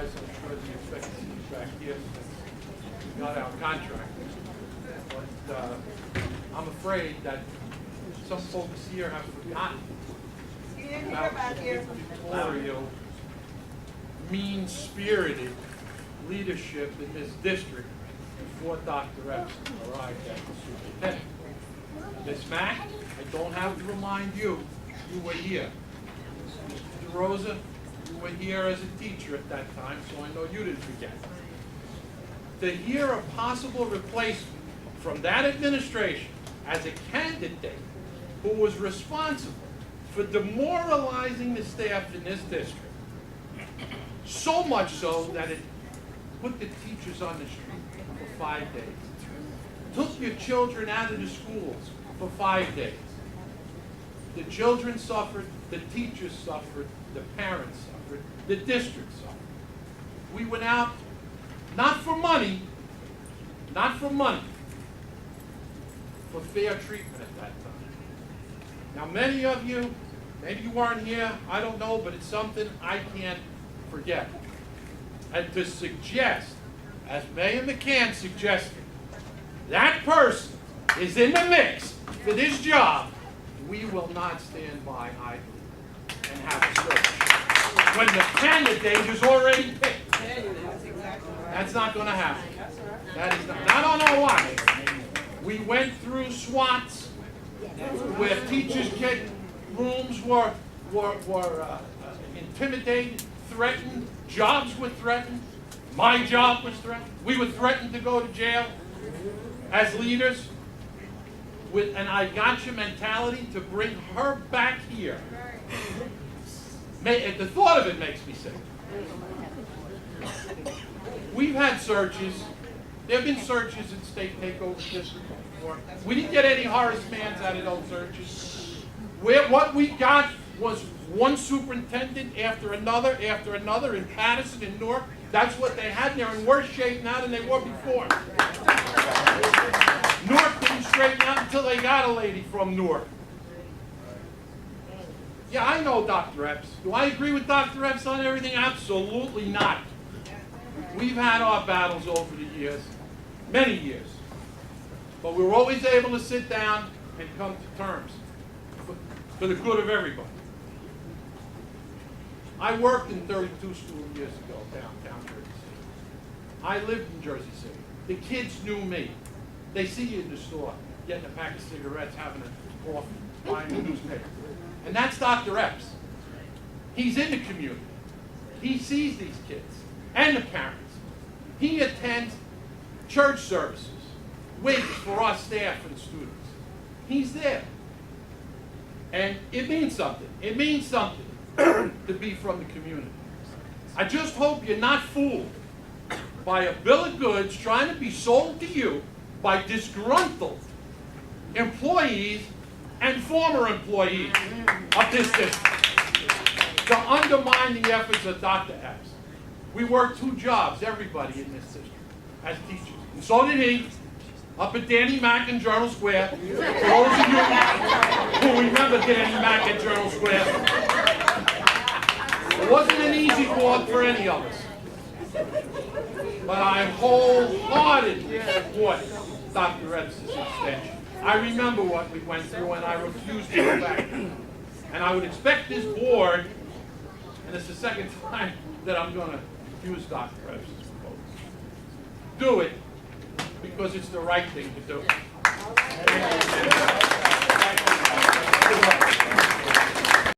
guys, I'm sure you expect to see you back here since we got our contract. But I'm afraid that some folks here have forgotten about the dictatorial, mean-spirited leadership in this district before Dr. Epson arrived as the superintendent. Ms. Mack, I don't have to remind you, you were here. Mr. DeRosa, you were here as a teacher at that time, so I know you didn't forget. To hear a possible replacement from that administration as a candidate who was responsible for demoralizing the staff in this district, so much so that it put the teachers on the street for 5 days, took your children out of the schools for 5 days. The children suffered, the teachers suffered, the parents suffered, the district suffered. We went out, not for money, for fair treatment at that time. Now many of you, maybe you weren't here, I don't know, but it's something I can't forget. And to suggest, as Mayor McCann suggested, that person is in the mix for this job, we will not stand by idly and have a search when the candidate is already picked. That's not going to happen. That is not. I don't know why. We went through SWATs where teachers' rooms were intimidated, threatened, jobs were threatened, my job was threatened. We were threatened to go to jail as leaders with an I gotcha mentality to bring her back here. The thought of it makes me sick. We've had searches. There have been searches in state takeover districts before. We didn't get any Horace Manns out of those searches. What we got was one superintendent after another in Patterson and Newark. That's what they had. They're in worse shape now than they were before. Newark didn't straighten out until they got a lady from Newark. Yeah, I know Dr. Epps. Do I agree with Dr. Epps on everything? Absolutely not. We've had our battles over the years, many years. But we were always able to sit down and come to terms for the good of everybody. I worked in 32 school years ago downtown Jersey City. I lived in Jersey City. The kids knew me. They see you in the store, getting a pack of cigarettes, having a coffee, buying a newspaper. And that's Dr. Epps. He's in the community. He sees these kids and the parents. He attends church services, wigs for our staff and students. He's there. And it means something. It means something to be from the community. I just hope you're not fooled by a bill of goods trying to be sold to you by disgruntled employees and former employees of this district to undermine the efforts of Dr. Epps. We worked 2 jobs, everybody in this district, as teachers. And so did he, up at Danny Mack in Journal Square. For those of you who remember Danny Mack at Journal Square, it wasn't an easy walk for any of us. But I wholeheartedly support Dr. Epps' extension. I remember what we went through, and I refused to go back. And I would expect this board, and it's the second time that I'm going to use Dr. Epps' proposal, do it because it's the right thing to do.